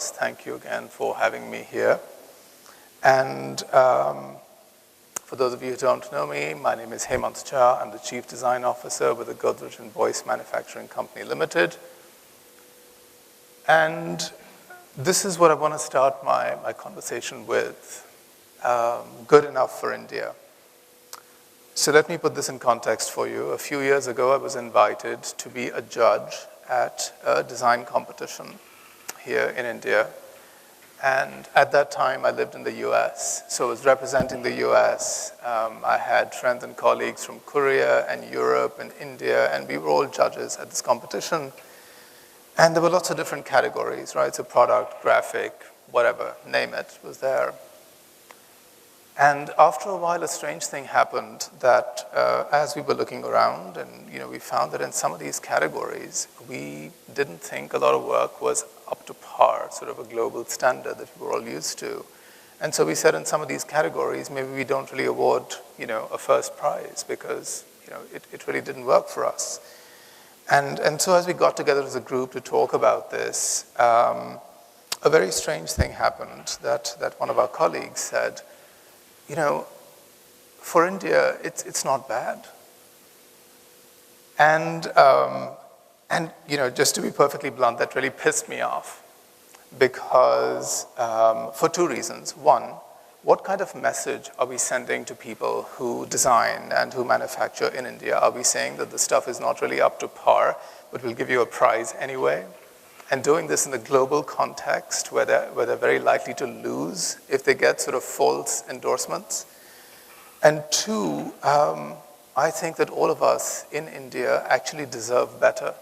Thank you again for having me here. And for those of you who don't know me, my name is Hemmant Jha. I'm the Chief Design Officer with the Godrej and Voice Manufacturing Company Limited. And this is what I want to start my conversation with, good enough for India. So let me put this in context for you. A few years ago, I was invited to be a judge at a design competition here in India. And at that time, I lived in the US. So I was representing the US. I had friends and colleagues from Korea and Europe and India, and we were all judges at this competition. And there were lots of different categories, right? So product, graphic, whatever, name it, was there. And after a while, a strange thing happened that as we were looking around, and we found that in some of these categories, we didn't think a lot of work was up to par, sort of a global standard that we were all used to. And so we said in some of these categories, maybe we don't really award, a first prize because, it really didn't work for us. And so as we got together as a group to talk about this, a very strange thing happened that one of our colleagues said, for India, it's not bad. And just to be perfectly blunt, that really pissed me off because for two reasons. One, what kind of message are we sending to people who design and who manufacture in India? Are we saying that the stuff is not really up to par, but we'll give you a prize anyway? And doing this in the global context where they're very likely to lose if they get sort of false endorsements. And two, I think that all of us in India actually deserve better.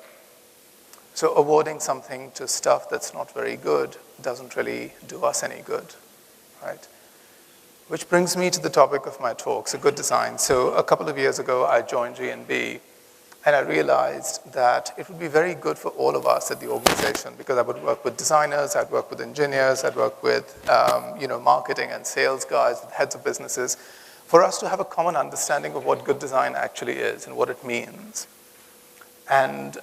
So awarding something to stuff that's not very good doesn't really do us any good, right? Which brings me to the topic of my talk, so good design. So a couple of years ago, I joined G&B. And I realized that it would be very good for all of us at the organization because I would work with designers, I'd work with engineers, I'd work with marketing and sales guys, with heads of businesses, for us to have a common understanding of what good design actually is and what it means. And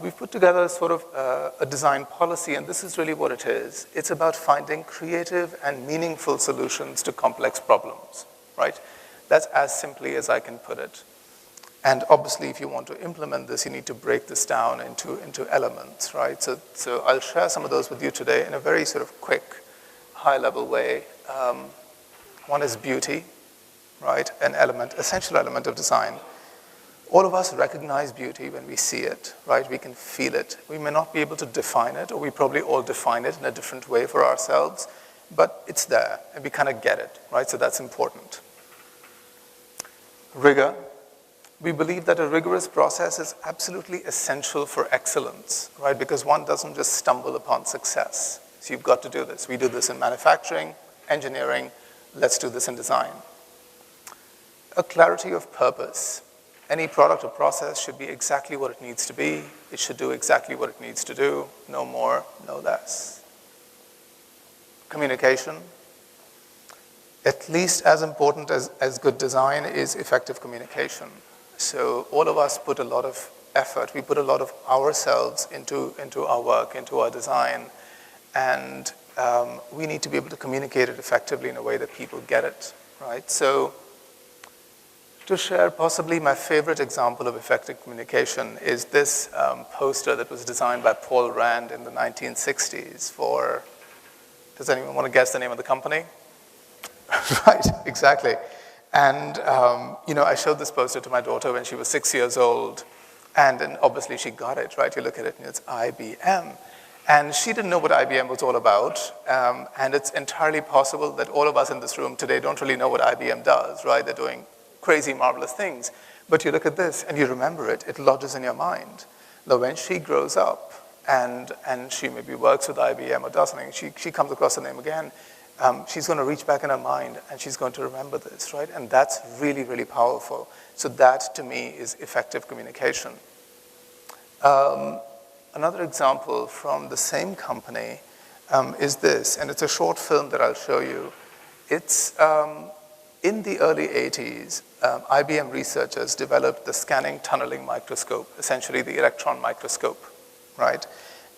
we've put together sort of a design policy, and this is really what it is. It's about finding creative and meaningful solutions to complex problems, right? That's as simply as I can put it. And obviously, if you want to implement this, you need to break this down into elements, right? So I'll share some of those with you today in a very sort of quick, high-level way. One is beauty, right? An element, essential element of design. All of us recognize beauty when we see it, right? We can feel it. We may not be able to define it, or we probably all define it in a different way for ourselves, but it's there, and we kind of get it, right? So that's important. Rigor. We believe that a rigorous process is absolutely essential for excellence, right? Because one doesn't just stumble upon success. So you've got to do this. We do this in manufacturing, engineering. Let's do this in design. A clarity of purpose. Any product or process should be exactly what it needs to be. It should do exactly what it needs to do. No more, no less. Communication. At least as important as good design is effective communication. So all of us put a lot of effort. We put a lot of ourselves into our work, into our design. And we need to be able to communicate it effectively in a way that people get it, right? So to share possibly my favorite example of effective communication is this poster that was designed by Paul Rand in the 1960s for, does anyone want to guess the name of the company? Right, exactly. And, I showed this poster to my daughter when she was 6 years old. And then obviously she got it, right? You look at it and it's IBM. And she didn't know what IBM was all about. And it's entirely possible that all of us in this room today don't really know what IBM does, right? They're doing crazy, marvelous things. But you look at this and you remember it. It lodges in your mind. Now, when she grows up and she maybe works with IBM or does something, she comes across the name again, she's going to reach back in her mind and she's going to remember this, right? And that's really, really powerful. So that, to me, is effective communication. Another example from the same company is this, and it's a short film that I'll show you. It's in the early 80s, IBM researchers developed the scanning tunneling microscope, essentially the electron microscope, right?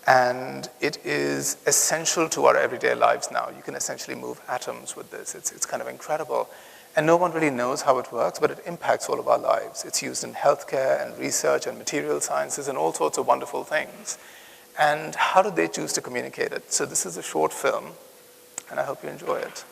And it is essential to our everyday lives now. You can essentially move atoms with this. It's kind of incredible. And no one really knows how it works, but it impacts all of our lives. It's used in healthcare and research and material sciences and all sorts of wonderful things. And how did they choose to communicate it? So this is a short film, and I hope you enjoy it.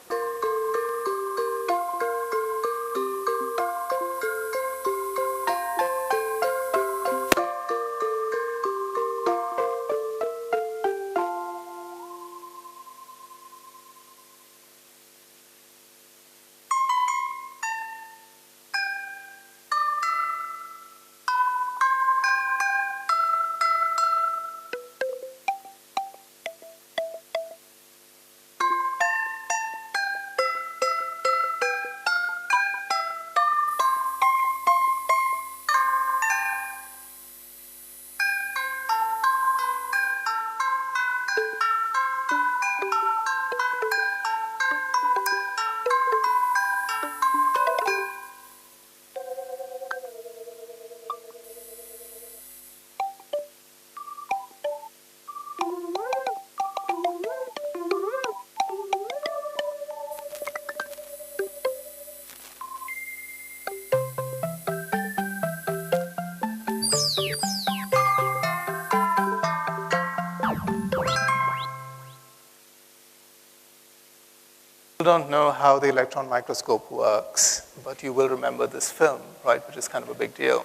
People don't know how the electron microscope works, but you will remember this film, right, which is kind of a big deal.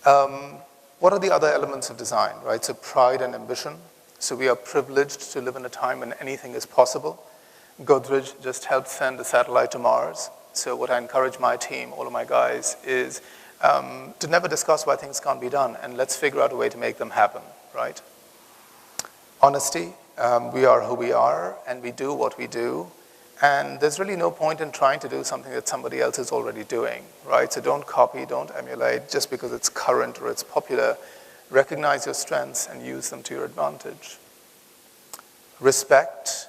What are the other elements of design, right? So pride and ambition. So we are privileged to live in a time when anything is possible. Godrej just helped send a satellite to Mars. So what I encourage my team, all of my guys, is to never discuss why things can't be done, and let's figure out a way to make them happen, right? Honesty. We are who we are, and we do what we do. And there's really no point in trying to do something that somebody else is already doing, right? So don't copy, don't emulate just because it's current or it's popular. Recognize your strengths and use them to your advantage. Respect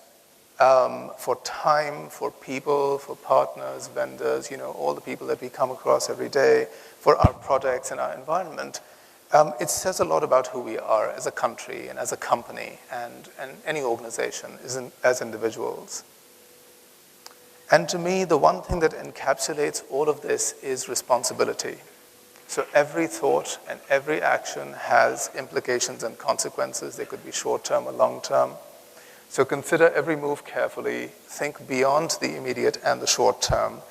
for time, for people, for partners, vendors, all the people that we come across every day, for our products and our environment. It says a lot about who we are as a country and as a company and any organization as individuals. And to me, the one thing that encapsulates all of this is responsibility. So every thought and every action has implications and consequences. They could be short-term or long-term. So consider every move carefully. Think beyond the immediate and the short-term.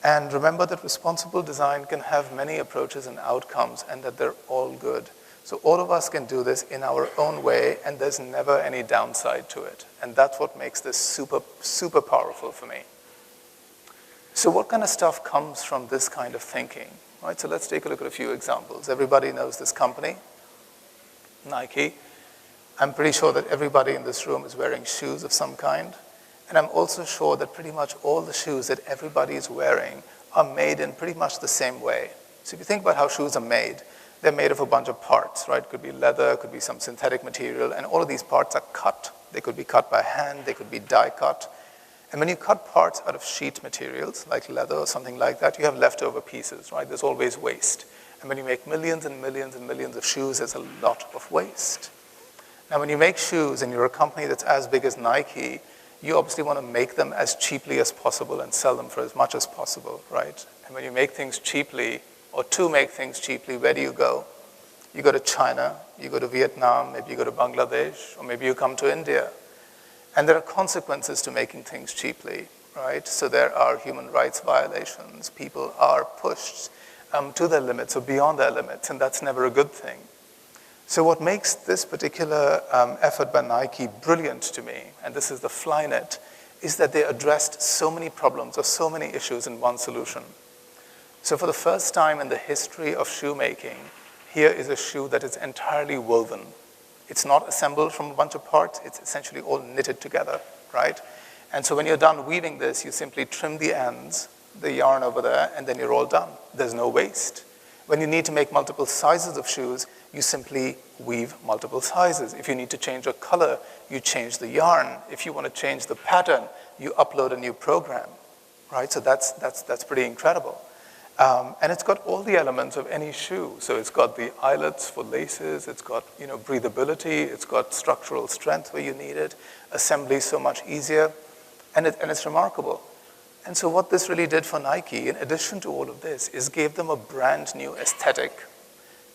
And remember that responsible design can have many approaches and outcomes, and that they're all good. So all of us can do this in our own way, and there's never any downside to it. And that's what makes this super, super powerful for me. So what kind of stuff comes from this kind of thinking? Right, so let's take a look at a few examples. Everybody knows this company, Nike. I'm pretty sure that everybody in this room is wearing shoes of some kind. And I'm also sure that pretty much all the shoes that everybody is wearing are made in pretty much the same way. So if you think about how shoes are made, they're made of a bunch of parts, right? Could be leather, could be some synthetic material, and all of these parts are cut. They could be cut by hand, they could be die cut. And when you cut parts out of sheet materials, like leather or something like that, you have leftover pieces, right? There's always waste. And when you make millions and millions and millions of shoes, there's a lot of waste. Now, when you make shoes and you're a company that's as big as Nike, you obviously want to make them as cheaply as possible and sell them for as much as possible, right? And when you make things cheaply, or to make things cheaply, where do you go? You go to China, you go to Vietnam, maybe you go to Bangladesh, or maybe you come to India. And there are consequences to making things cheaply, right? So there are human rights violations. People are pushed to their limits or beyond their limits, and that's never a good thing. So what makes this particular effort by Nike brilliant to me, and this is the Flynet, is that they addressed so many problems or so many issues in one solution. So for the first time in the history of shoemaking, here is a shoe that is entirely woven. It's not assembled from a bunch of parts. It's essentially all knitted together, right? And so when you're done weaving this, you simply trim the ends, the yarn over there, and then you're all done. There's no waste. When you need to make multiple sizes of shoes, you simply weave multiple sizes. If you need to change a color, you change the yarn. If you want to change the pattern, you upload a new program, right? So that's pretty incredible. And it's got all the elements of any shoe. So it's got the eyelets for laces, it's got breathability, it's got structural strength where you need it, assembly so much easier, and it's remarkable. And so what this really did for Nike, in addition to all of this, is gave them a brand new aesthetic.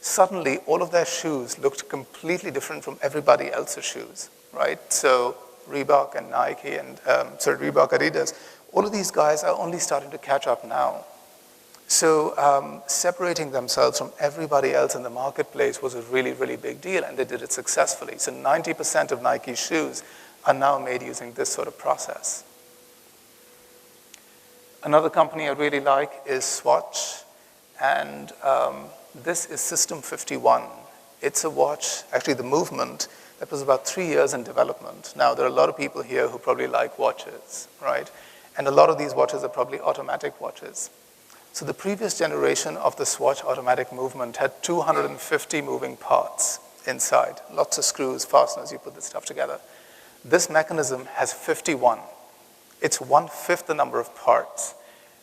Suddenly, all of their shoes looked completely different from everybody else's shoes, right? So Reebok and Nike and, Reebok, Adidas, all of these guys are only starting to catch up now. So separating themselves from everybody else in the marketplace was a really, really big deal, and they did it successfully. So 90% of Nike's shoes are now made using this sort of process. Another company I really like is Swatch, and this is System 51. It's a watch, actually the movement, that was about 3 years in development. Now, there are a lot of people here who probably like watches, right? And a lot of these watches are probably automatic watches. So the previous generation of the Swatch automatic movement had 250 moving parts inside. Lots of screws, fasteners, you put this stuff together. This mechanism has 51. It's 1/5 the number of parts.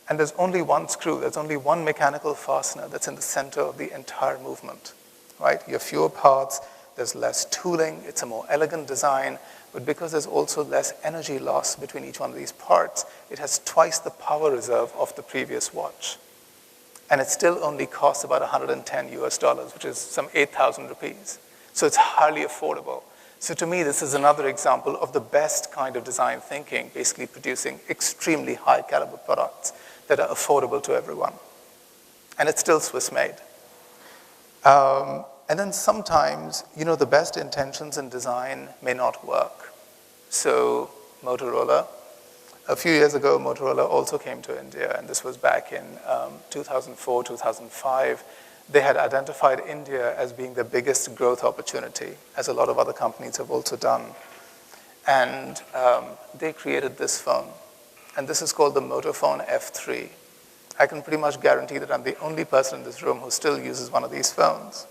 And there's only one screw, there's only one mechanical fastener that's in the center of the entire movement, right? You have fewer parts, there's less tooling, it's a more elegant design, but because there's also less energy loss between each one of these parts, it has twice the power reserve of the previous watch. And it still only costs about $110 US, which is some 8,000 rupees. So it's highly affordable. So to me, this is another example of the best kind of design thinking, basically producing extremely high caliber products that are affordable to everyone. And it's still Swiss made. And then sometimes, the best intentions in design may not work. So Motorola, a few years ago, Motorola also came to India, and this was back in 2004, 2005. They had identified India as being the biggest growth opportunity, as a lot of other companies have also done. And they created this phone. And this is called the Motophone F3. I can pretty much guarantee that I'm the only person in this room who still uses one of these phones.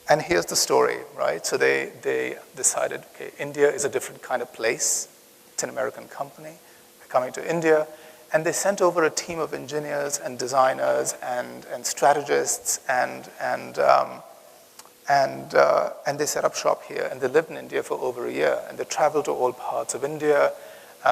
And here's the story, right? So they decided, okay, India is a different kind of place. It's an American company. They're coming to India. And they sent over a team of engineers and designers and strategists and they set up shop here. And they lived in India for over a year. And they traveled to all parts of India,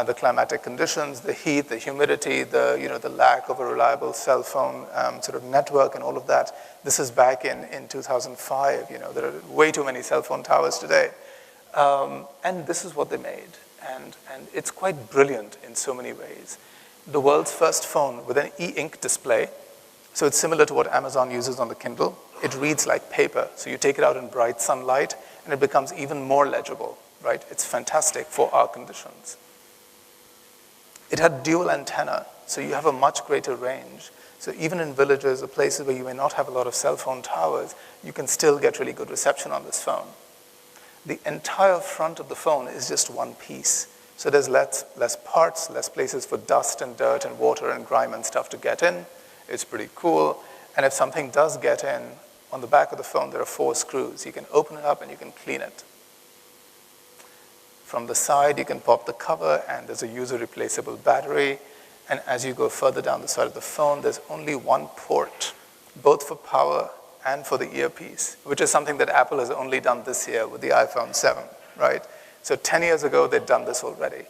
the climatic conditions, the heat, the humidity, the lack of a reliable cell phone sort of network and all of that. This is back in 2005. There are way too many cell phone towers today. And this is what they made. And it's quite brilliant in so many ways. The world's first phone with an e-ink display. So it's similar to what Amazon uses on the Kindle. It reads like paper. So you take it out in bright sunlight and it becomes even more legible, right? It's fantastic for our conditions. It had dual antenna, so you have a much greater range. So even in villages or places where you may not have a lot of cell phone towers, you can still get really good reception on this phone. The entire front of the phone is just one piece. So there's less parts, less places for dust and dirt and water and grime and stuff to get in. It's pretty cool. And if something does get in, on the back of the phone, there are 4 screws. You can open it up and you can clean it. From the side, you can pop the cover, and there's a user-replaceable battery. And as you go further down the side of the phone, there's only one port, both for power and for the earpiece, which is something that Apple has only done this year with the iPhone 7, right? So 10 years ago, they'd done this already.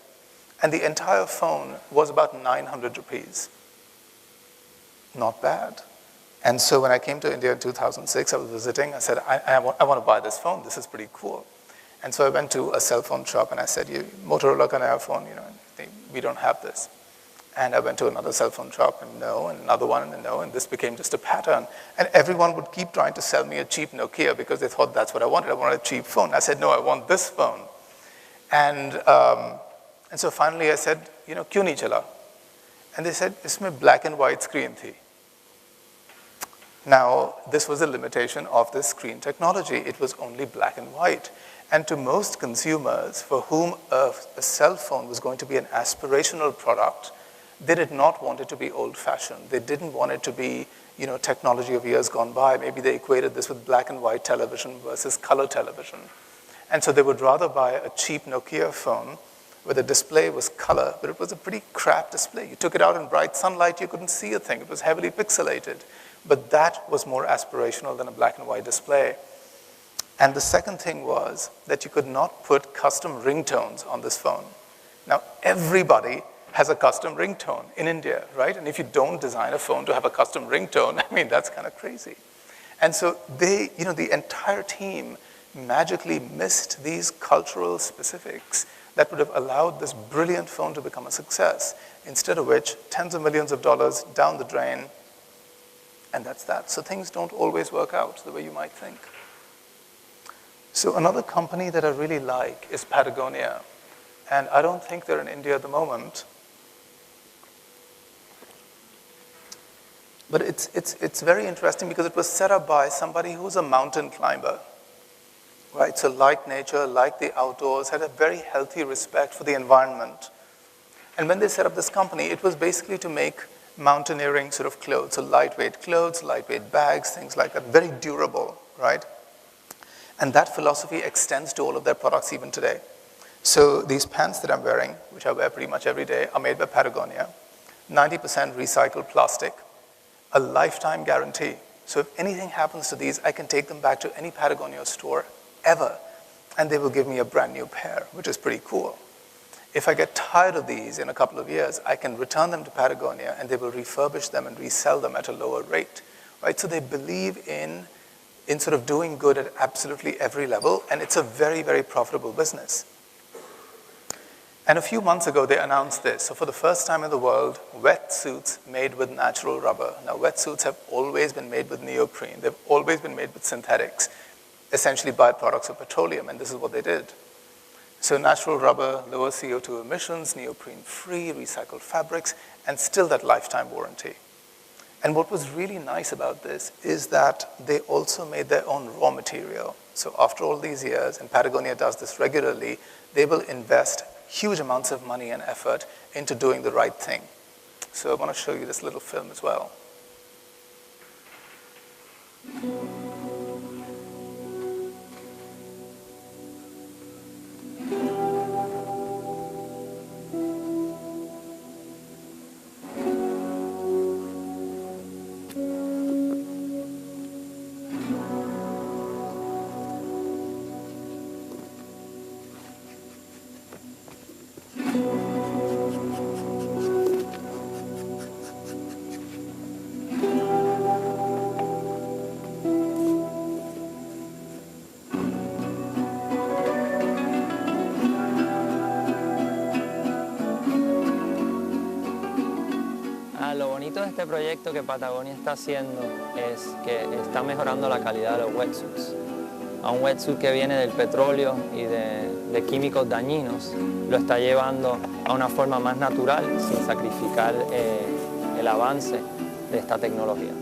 And the entire phone was about 900 rupees. Not bad. And so when I came to India in 2006, I was visiting, I said, I want to buy this phone. This is pretty cool. And so I went to a cell phone shop and I said, Motorola can have a phone, we don't have this. And I went to another cell phone shop and no, and another one and no, and this became just a pattern. And everyone would keep trying to sell me a cheap Nokia because they thought that's what I wanted. I wanted a cheap phone. I said, no, I want this phone. And so finally I said, kyun nahi chala? And they said, isme black and white screen thi. Now, this was a limitation of this screen technology. It was only black and white. And to most consumers for whom a cell phone was going to be an aspirational product, they did not want it to be old-fashioned. They didn't want it to be, technology of years gone by. Maybe they equated this with black and white television versus color television. And so they would rather buy a cheap Nokia phone where the display was color, but it was a pretty crap display. You took it out in bright sunlight, you couldn't see a thing. It was heavily pixelated. But that was more aspirational than a black and white display. And the second thing was that you could not put custom ringtones on this phone. Now, everybody has a custom ringtone in India, right? And if you don't design a phone to have a custom ringtone, I mean, that's kind of crazy. And so they, the entire team magically missed these cultural specifics that would have allowed this brilliant phone to become a success, instead of which tens of millions of dollars down the drain, and that's that. So things don't always work out the way you might think. So another company that I really like is Patagonia, and I don't think they're in India at the moment. But it's very interesting because it was set up by somebody who's a mountain climber, right? So like nature, like the outdoors, had a very healthy respect for the environment. And when they set up this company, it was basically to make mountaineering sort of clothes, so lightweight clothes, lightweight bags, things like that, very durable, right? And that philosophy extends to all of their products even today. So these pants that I'm wearing, which I wear pretty much every day, are made by Patagonia, 90% recycled plastic, a lifetime guarantee. So if anything happens to these, I can take them back to any Patagonia store ever, and they will give me a brand new pair, which is pretty cool. If I get tired of these in a couple of years, I can return them to Patagonia, and they will refurbish them and resell them at a lower rate, right? So they believe in sort of doing good at absolutely every level, and it's a very, very profitable business. And a few months ago, they announced this. So for the first time in the world, wetsuits made with natural rubber. Now, wetsuits have always been made with neoprene. They've always been made with synthetics, essentially byproducts of petroleum, and this is what they did. So natural rubber, lower CO2 emissions, neoprene-free, recycled fabrics, and still that lifetime warranty. And what was really nice about this is that they also made their own raw material. So after all these years, and Patagonia does this regularly, they will invest huge amounts of money and effort into doing the right thing. So I want to show you this little film as well. Lo bonito de este proyecto que Patagonia está haciendo es que está mejorando la calidad de los wetsuits. A un wetsuit que viene del petróleo y de químicos dañinos, lo está llevando a una forma más natural sin sacrificar el avance de esta tecnología.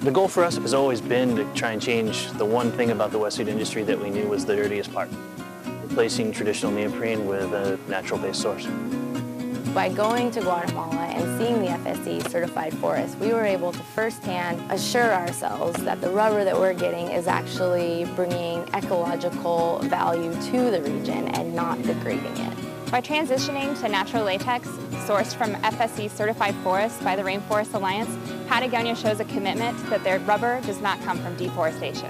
The goal for us has always been to try and change the one thing about the wetsuit industry that we knew was the dirtiest part. Replacing traditional neoprene with a natural-based source. By going to Guatemala and seeing the FSC certified forest, we were able to firsthand assure ourselves that the rubber that we're getting is actually bringing ecological value to the region and not degrading it. By transitioning to natural latex sourced from FSC certified forests by the Rainforest Alliance, Patagonia shows a commitment that their rubber does not come from deforestation.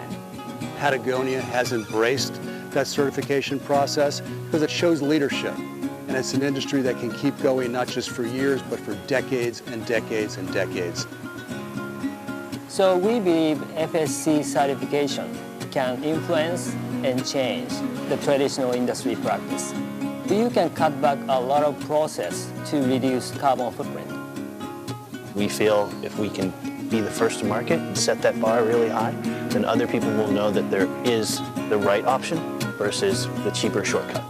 Patagonia has embraced that certification process because it shows leadership. And it's an industry that can keep going not just for years, but for decades and decades and decades. So we believe FSC certification can influence and change the traditional industry practice. You can cut back a lot of process to reduce carbon footprint. We feel if we can be the first to market and set that bar really high, then other people will know that there is the right option versus the cheaper shortcut.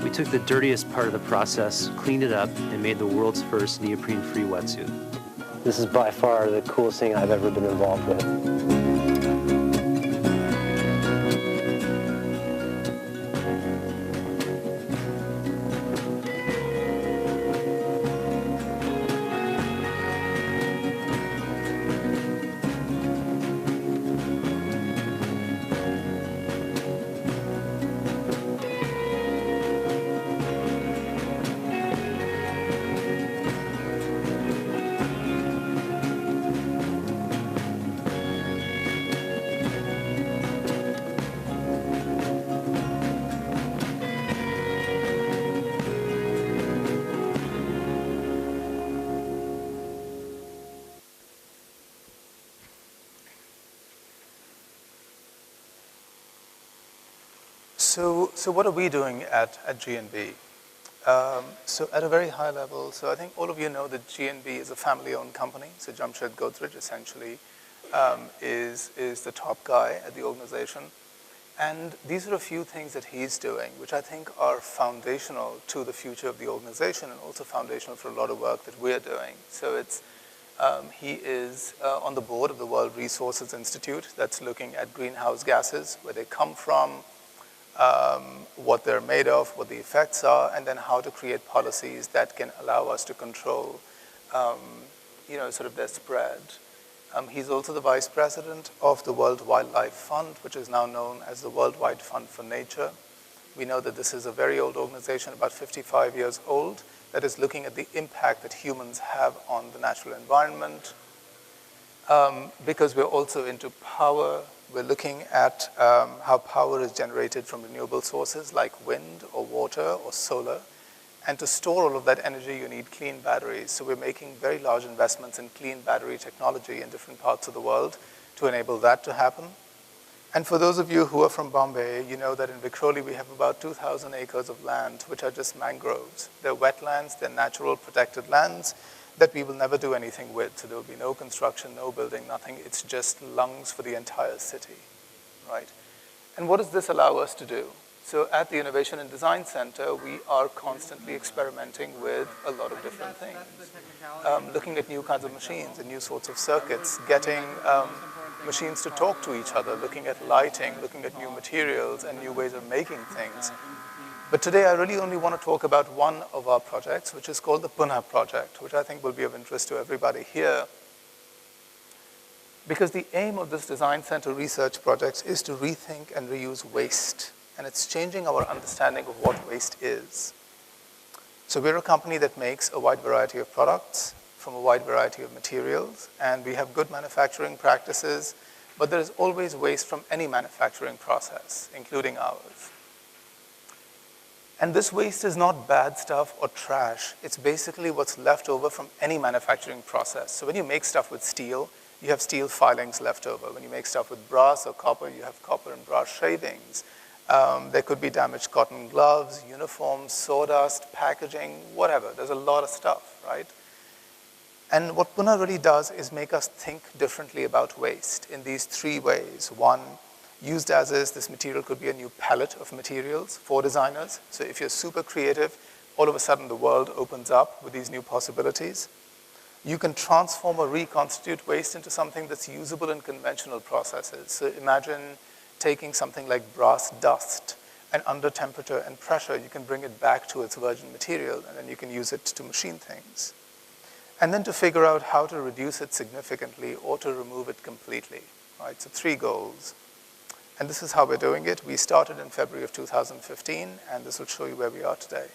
We took the dirtiest part of the process, cleaned it up, and made the world's first neoprene-free wetsuit. This is by far the coolest thing I've ever been involved with. So what are we doing at G&B? So at a very high level, so I think all of you know that G&B is a family-owned company. So Jamshed Godrej essentially is the top guy at the organization. And these are a few things that he's doing, which I think are foundational to the future of the organization and also foundational for a lot of work that we're doing. So it's, he is on the board of the World Resources Institute that's looking at greenhouse gases, where they come from, what they're made of, what the effects are, and then how to create policies that can allow us to control, sort of their spread. He's also the vice president of the World Wildlife Fund, which is now known as the Worldwide Fund for Nature. We know that this is a very old organization, about 55 years old, that is looking at the impact that humans have on the natural environment. Because we're also into power, we're looking at how power is generated from renewable sources like wind or water or solar. And to store all of that energy, you need clean batteries. So we're making very large investments in clean battery technology in different parts of the world to enable that to happen. And for those of you who are from Bombay, you know that in Vikhroli we have about 2,000 acres of land, which are just mangroves. They're wetlands, they're natural protected lands that we will never do anything with. So there will be no construction, no building, nothing. It's just lungs for the entire city, right? And what does this allow us to do? So at the Innovation and Design Center, we are constantly experimenting with a lot of different things. Looking at new kinds of machines and new sorts of circuits, getting machines to talk to each other, looking at lighting, looking at new materials and new ways of making things. But today I really only want to talk about one of our projects, which is called the Punha project, which I think will be of interest to everybody here. Because the aim of this design center research project is to rethink and reuse waste. And it's changing our understanding of what waste is. So we're a company that makes a wide variety of products from a wide variety of materials, and we have good manufacturing practices, but there is always waste from any manufacturing process, including ours. And this waste is not bad stuff or trash. It's basically what's left over from any manufacturing process. So when you make stuff with steel, you have steel filings left over. When you make stuff with brass or copper, you have copper and brass shavings. There could be damaged cotton gloves, uniforms, sawdust, packaging, whatever. There's a lot of stuff, right? And what Punha really does is make us think differently about waste in these three ways. One, used as is, this material could be a new palette of materials for designers. So if you're super creative, all of a sudden the world opens up with these new possibilities. You can transform or reconstitute waste into something that's usable in conventional processes. So imagine taking something like brass dust, and under temperature and pressure, you can bring it back to its virgin material, and then you can use it to machine things. And then to figure out how to reduce it significantly or to remove it completely, right? So three goals. And this is how we're doing it. We started in February of 2015, and this will show you where we are today.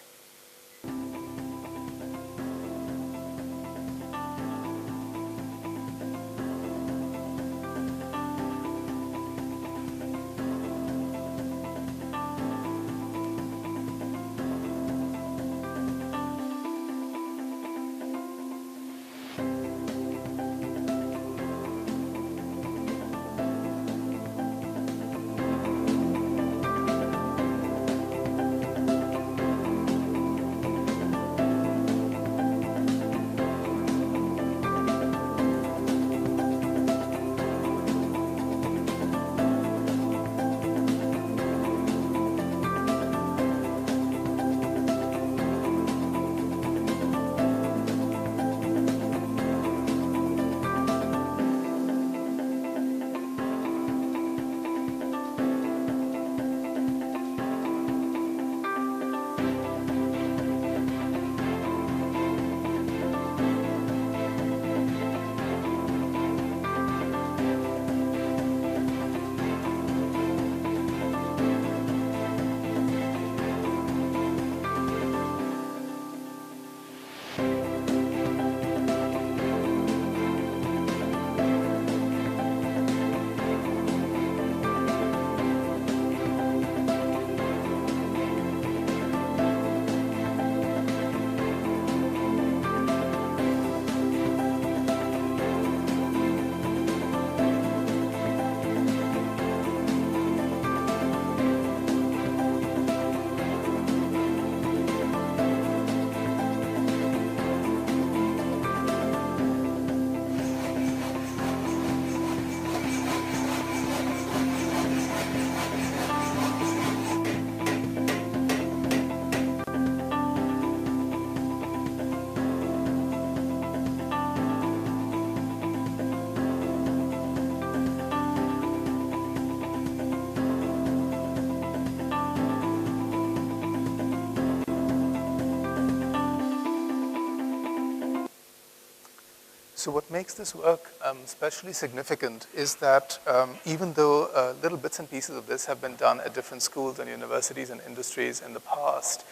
So what makes this work especially significant is that even though little bits and pieces of this have been done at different schools and universities and industries in the past,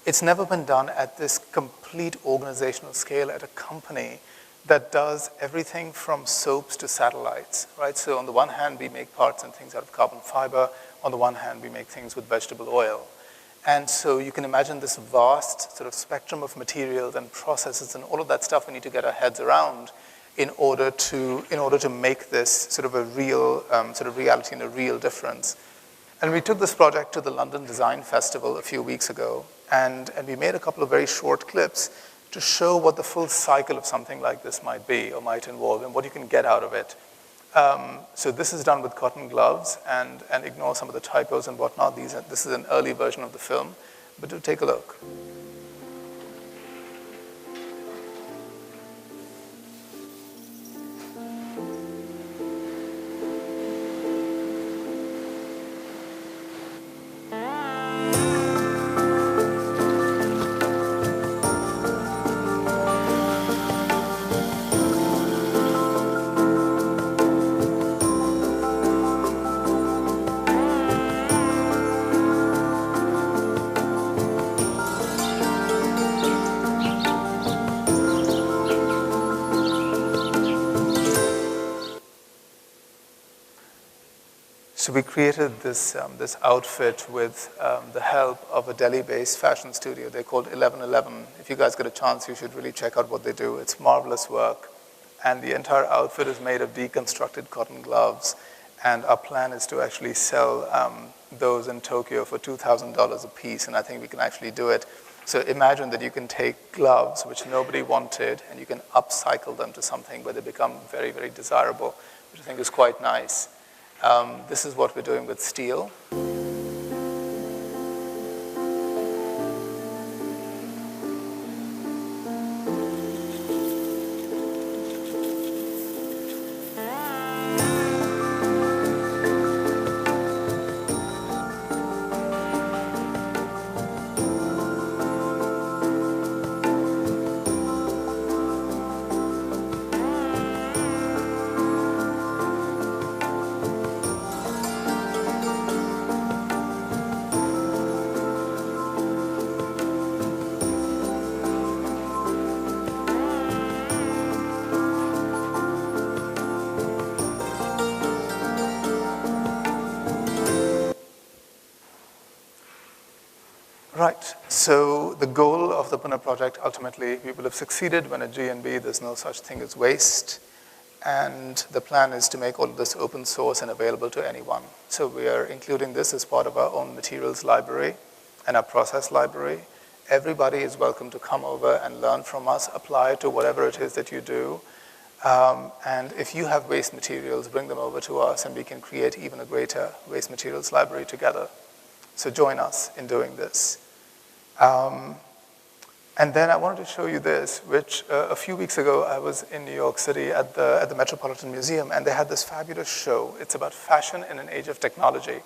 it's never been done at this complete organizational scale at a company that does everything from soaps to satellites, right? So on the one hand, we make parts and things out of carbon fiber. On the one hand, we make things with vegetable oil. And so you can imagine this vast sort of spectrum of materials and processes and all of that stuff we need to get our heads around in order to make this sort of a real sort of reality and a real difference. And we took this project to the London Design Festival a few weeks ago, and we made a couple of very short clips to show what the full cycle of something like this might be or might involve and what you can get out of it. So this is done with cotton gloves, and ignore some of the typos and whatnot. This is an early version of the film, but do take a look. So we created this outfit with the help of a Delhi-based fashion studio. They're called 1111. If you guys get a chance, you should really check out what they do. It's marvelous work. And the entire outfit is made of deconstructed cotton gloves. And our plan is to actually sell those in Tokyo for $2,000 a piece. And I think we can actually do it. So imagine that you can take gloves, which nobody wanted, and you can upcycle them to something where they become very, very desirable, which I think is quite nice. This is what we're doing with steel. Right, so the goal of the Pune project, ultimately, we will have succeeded when at G&B there's no such thing as waste. And the plan is to make all of this open source and available to anyone. So we are including this as part of our own materials library and our process library. Everybody is welcome to come over and learn from us, apply it to whatever it is that you do. And if you have waste materials, bring them over to us and we can create even a greater waste materials library together. So join us in doing this. And then I wanted to show you this, which a few weeks ago I was in New York City at the Metropolitan Museum, and they had this fabulous show. It's about fashion in an age of technology.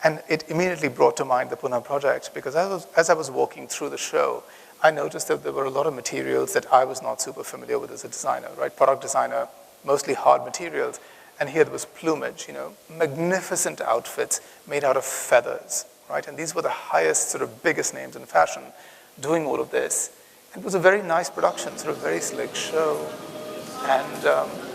And it immediately brought to mind the Pune project, because as I was walking through the show, I noticed that there were a lot of materials that I was not super familiar with as a designer, right? Product designer, mostly hard materials. And here there was plumage, magnificent outfits made out of feathers, right? And these were the highest, sort of biggest names in fashion doing all of this. It was a very nice production, sort of very slick show.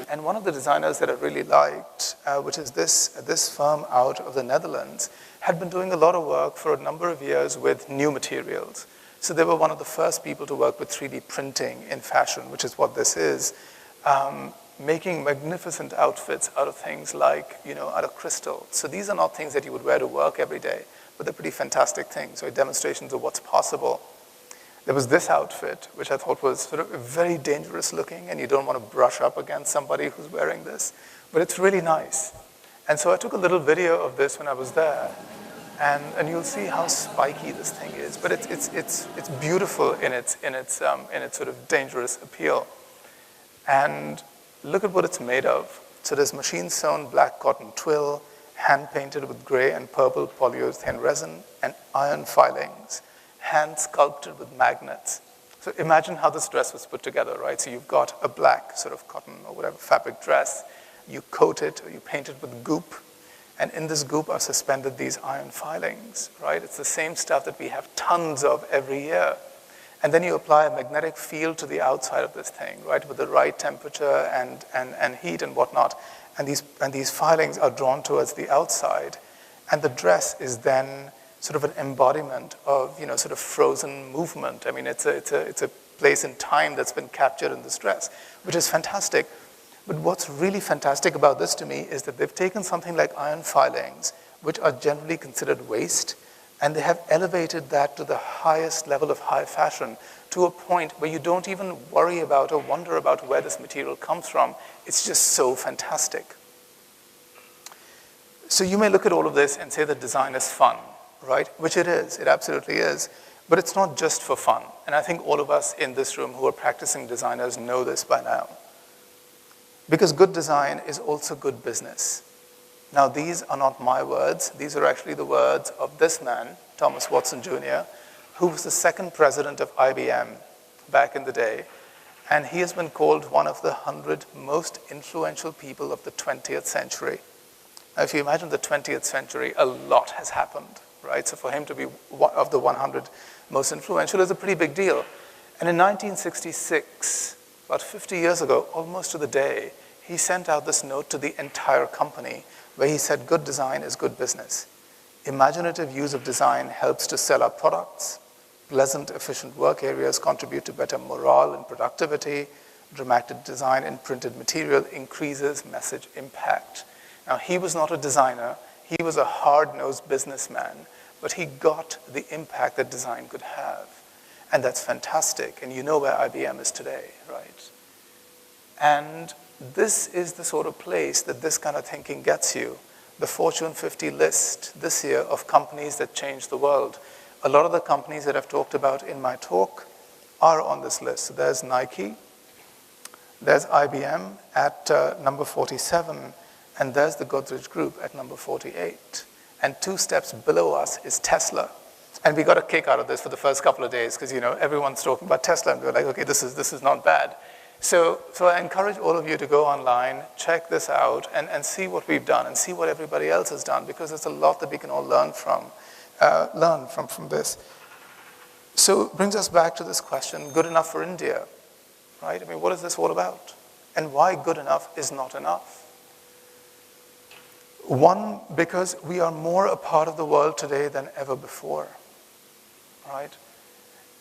And one of the designers that I really liked, which is this firm out of the Netherlands, had been doing a lot of work for a number of years with new materials. So they were one of the first people to work with 3D printing in fashion, which is what this is, making magnificent outfits out of things like, out of crystal. So these are not things that you would wear to work every day, but they're pretty fantastic things, so demonstrations of what's possible. There was this outfit, which I thought was sort of very dangerous looking, and you don't want to brush up against somebody who's wearing this, but it's really nice. And so I took a little video of this when I was there, and you'll see how spiky this thing is, but it's beautiful in its sort of dangerous appeal. And look at what it's made of. So there's machine-sewn black cotton twill, hand-painted with gray and purple polyurethane resin, and iron filings, hand-sculpted with magnets. So imagine how this dress was put together, right? So you've got a black sort of cotton or whatever fabric dress. You coat it or you paint it with goop. And in this goop are suspended these iron filings, right? It's the same stuff that we have tons of every year. And then you apply a magnetic field to the outside of this thing, right, with the right temperature and heat and whatnot. And these filings are drawn towards the outside. And the dress is then sort of an embodiment of, sort of frozen movement. I mean, it's a place in time that's been captured in this dress, which is fantastic. But what's really fantastic about this to me is that they've taken something like iron filings, which are generally considered waste, and they have elevated that to the highest level of high fashion, to a point where you don't even worry about or wonder about where this material comes from. It's just so fantastic. So you may look at all of this and say that design is fun, right? Which it is, it absolutely is. But it's not just for fun. And I think all of us in this room who are practicing designers know this by now. Because good design is also good business. Now, these are not my words. These are actually the words of this man, Thomas Watson Jr., who was the second president of IBM back in the day. And he has been called one of the 100 most influential people of the 20th century. Now, if you imagine the 20th century, a lot has happened, right? So for him to be one of the 100 most influential is a pretty big deal. And in 1966, about 50 years ago, almost to the day, he sent out this note to the entire company where he said, good design is good business. Imaginative use of design helps to sell our products. Pleasant, efficient work areas contribute to better morale and productivity. Dramatic design in printed material increases message impact. Now, he was not a designer. He was a hard-nosed businessman, but he got the impact that design could have. And that's fantastic. And you know where IBM is today, right? And this is the sort of place that this kind of thinking gets you. The Fortune 50 list this year of companies that changed the world. A lot of the companies that I've talked about in my talk are on this list. So there's Nike, there's IBM at number 47, and there's the Godrej Group at number 48. And 2 steps below us is Tesla. And we got a kick out of this for the first couple of days because, everyone's talking about Tesla, and we were like, okay, this is not bad. So I encourage all of you to go online, check this out, and see what we've done and see what everybody else has done, because there's a lot that we can all learn from this. So it brings us back to this question, good enough for India, right? I mean, what is this all about? And why good enough is not enough? One, because we are more a part of the world today than ever before, right?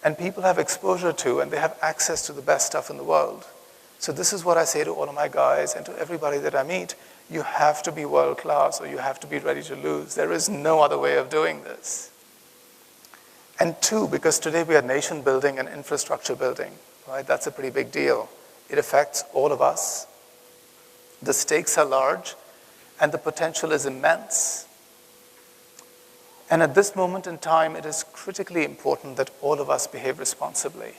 And people have exposure to and they have access to the best stuff in the world. So this is what I say to all of my guys and to everybody that I meet. You have to be world class or you have to be ready to lose. There is no other way of doing this. And 2, because today we are nation building and infrastructure building, right? That's a pretty big deal. It affects all of us. The stakes are large and the potential is immense. And at this moment in time, it is critically important that all of us behave responsibly.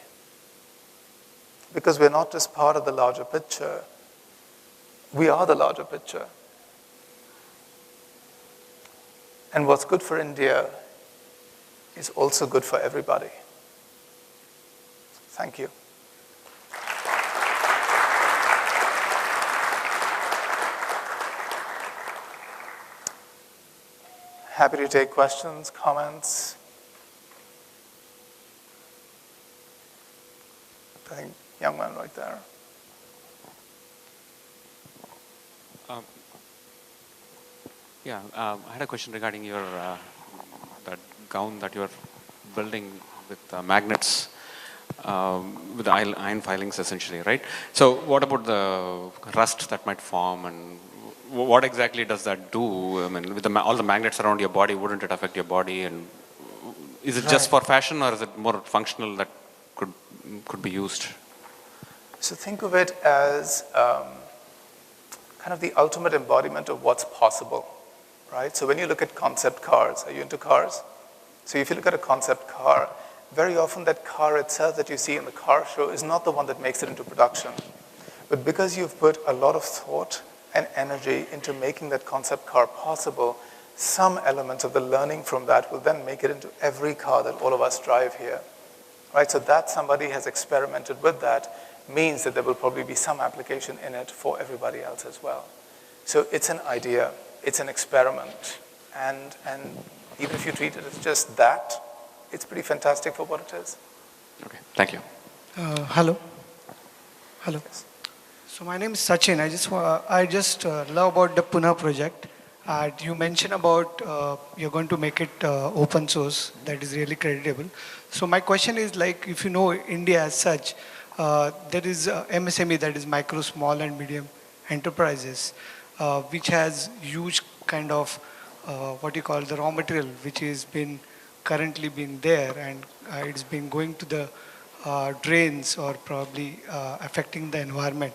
Because we're not just part of the larger picture, we are the larger picture. And what's good for India is also good for everybody. Thank you. Happy to take questions, comments. I think young man right there. I had a question regarding your that gown that you're building with magnets, with iron filings essentially, right? So what about the rust that might form, and what exactly does that do? I mean, with all the magnets around your body, wouldn't it affect your body? And is it just for fashion, or is it more functional that could be used? So think of it as kind of the ultimate embodiment of what's possible, right? So when you look at concept cars, are you into cars? So if you look at a concept car, very often that car itself that you see in the car show is not the one that makes it into production. But because you've put a lot of thought and energy into making that concept car possible, some elements of the learning from that will then make it into every car that all of us drive here, right? So that somebody has experimented with that means that there will probably be some application in it for everybody else as well. So it's an idea, it's an experiment, and even if you treat it as just that, it's pretty fantastic for what it is. Okay, thank you. Hello. Hello. Yes. So my name is Sachin. I just love about the Pune project. You mentioned about you're going to make it open source. That is really creditable. So my question is, like, if you know India as such, there is MSME, that is micro, small and medium enterprises, which has huge kind of what you call the raw material, which is been currently been there, and it's been going to the drains or probably affecting the environment,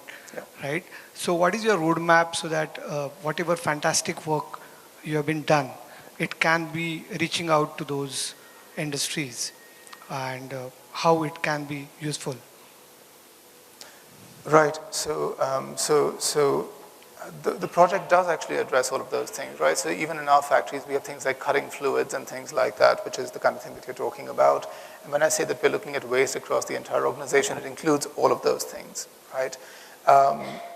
right? So what is your roadmap so that whatever fantastic work you have been done, it can be reaching out to those industries, and how it can be useful? Right. So, the project does actually address all of those things, right? So even in our factories, we have things like cutting fluids and things like that, which is the kind of thing that you're talking about. And when I say that we're looking at waste across the entire organization, it includes all of those things, right?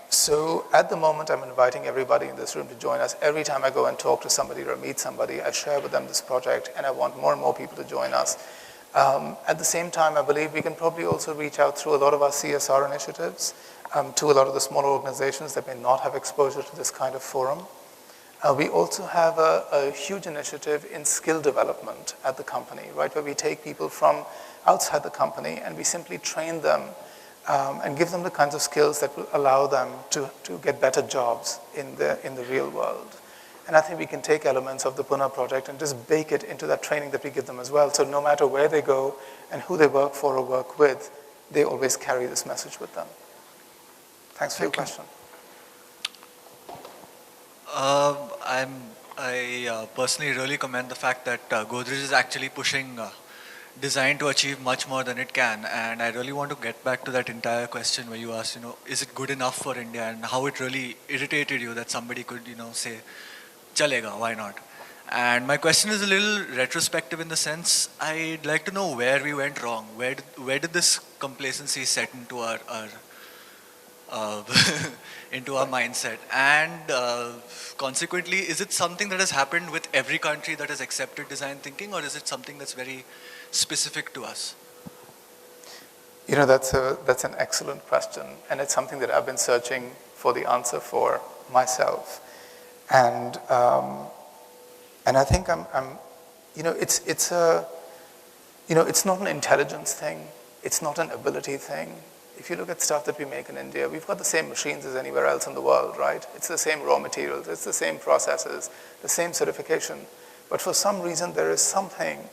So at the moment, I'm inviting everybody in this room to join us. Every time I go and talk to somebody or meet somebody, I share with them this project, and I want more and more people to join us. At the same time, I believe we can probably also reach out through a lot of our CSR initiatives to a lot of the smaller organizations that may not have exposure to this kind of forum. We also have a huge initiative in skill development at the company, right, where we take people from outside the company and we simply train them and give them the kinds of skills that will allow them to get better jobs in the real world. And I think we can take elements of the Pune project and just bake it into that training that we give them as well. So no matter where they go and who they work for or work with, they always carry this message with them. Thanks for your question. I personally really commend the fact that Godrej is actually pushing design to achieve much more than it can. And I really want to get back to that entire question where you asked, is it good enough for India, and how it really irritated you that somebody could, say, chalega, why not? And my question is a little retrospective in the sense, I'd like to know where we went wrong. Where did this complacency set into our into our mindset? And consequently, is it something that has happened with every country that has accepted design thinking, or is it something that's very specific to us? That's an excellent question, and it's something that I've been searching for the answer for myself. And I think it's not an intelligence thing. It's not an ability thing. If you look at stuff that we make in India, we've got the same machines as anywhere else in the world, right? It's the same raw materials, it's the same processes, the same certification. But for some reason, there is something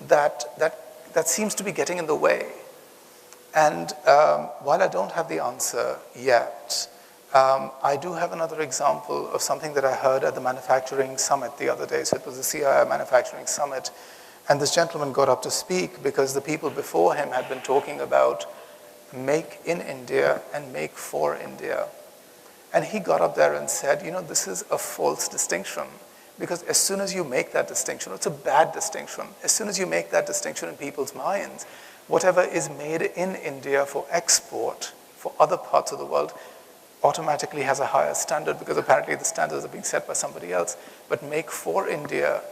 that seems to be getting in the way. And while I don't have the answer yet, I do have another example of something that I heard at the manufacturing summit the other day. So it was the CII manufacturing summit. And this gentleman got up to speak because the people before him had been talking about make in India and make for India. And he got up there and said, this is a false distinction. Because as soon as you make that distinction, it's a bad distinction. As soon as you make that distinction in people's minds, whatever is made in India for export for other parts of the world automatically has a higher standard, because apparently the standards are being set by somebody else. But make for India,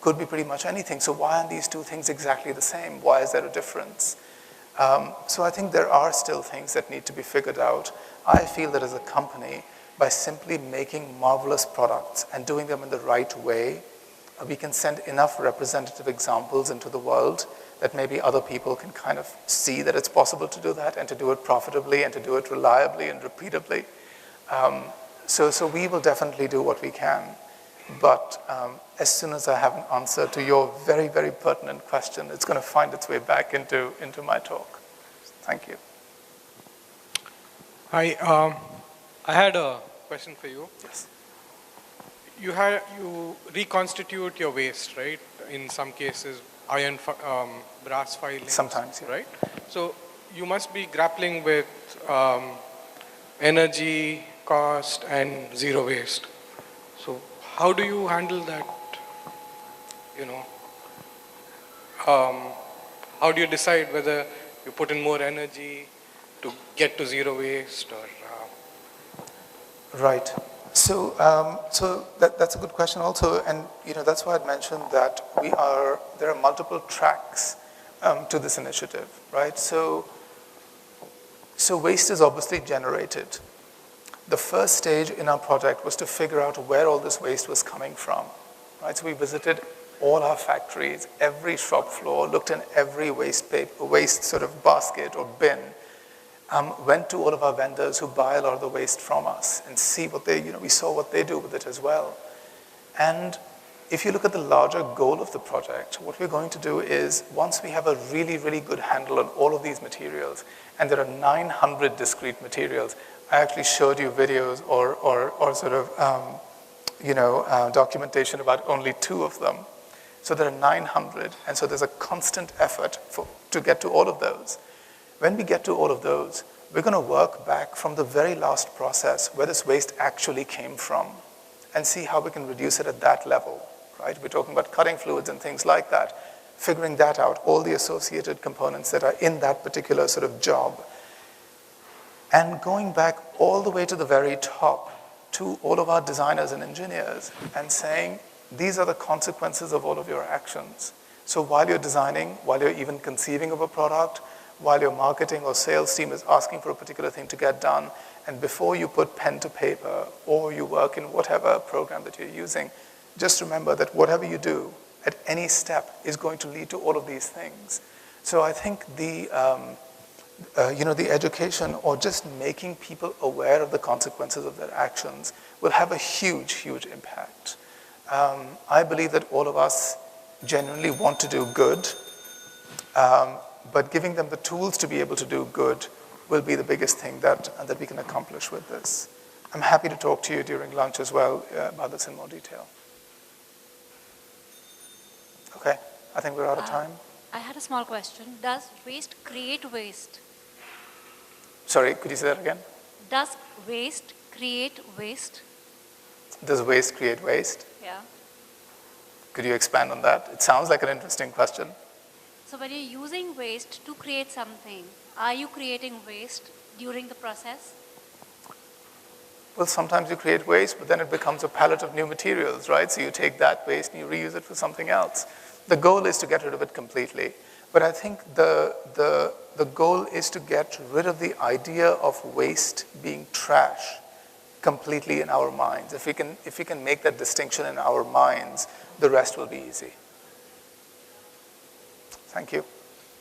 could be pretty much anything. So why aren't these two things exactly the same? Why is there a difference? So I think there are still things that need to be figured out. I feel that as a company, by simply making marvelous products and doing them in the right way, we can send enough representative examples into the world that maybe other people can kind of see that it's possible to do that and to do it profitably and to do it reliably and repeatably. So we will definitely do what we can. But as soon as I have an answer to your very, very pertinent question, it's going to find its way back into my talk. Thank you. Hi, I had a question for you. Yes. You reconstitute your waste, right? In some cases, brass filings. Sometimes, yeah. Right? So you must be grappling with energy, cost, and zero waste. So how do you handle that, how do you decide whether you put in more energy to get to zero waste or? Right. So, that's a good question also, and that's why I mentioned that there are multiple tracks to this initiative, right? So waste is obviously generated. The first stage in our project was to figure out where all this waste was coming from, right? So we visited all our factories, every shop floor, looked in every waste sort of basket or bin, went to all of our vendors who buy a lot of the waste from us and see what we saw what they do with it as well. And if you look at the larger goal of the project, what we're going to do is, once we have a really, really good handle on all of these materials, and there are 900 discrete materials, I actually showed you videos or sort of, documentation about only 2 of them. So there are 900, and so there's a constant effort to get to all of those. When we get to all of those, we're going to work back from the very last process where this waste actually came from and see how we can reduce it at that level, right? We're talking about cutting fluids and things like that, figuring that out, all the associated components that are in that particular sort of job, and going back all the way to the very top to all of our designers and engineers and saying, these are the consequences of all of your actions. So while you're designing, while you're even conceiving of a product, while your marketing or sales team is asking for a particular thing to get done, and before you put pen to paper or you work in whatever program that you're using, just remember that whatever you do at any step is going to lead to all of these things. So I think the education or just making people aware of the consequences of their actions will have a huge, huge impact. I believe that all of us genuinely want to do good, but giving them the tools to be able to do good will be the biggest thing that we can accomplish with this. I'm happy to talk to you during lunch as well about this in more detail. Okay, I think we're out of time. I had a small question. Does waste create waste? Sorry, could you say that again? Does waste create waste? Does waste create waste? Yeah. Could you expand on that? It sounds like an interesting question. So when you're using waste to create something, are you creating waste during the process? Well, sometimes you create waste, but then it becomes a palette of new materials, right? So you take that waste and you reuse it for something else. The goal is to get rid of it completely. But I think the goal is to get rid of the idea of waste being trash completely in our minds. If we can make that distinction in our minds, the rest will be easy. Thank you.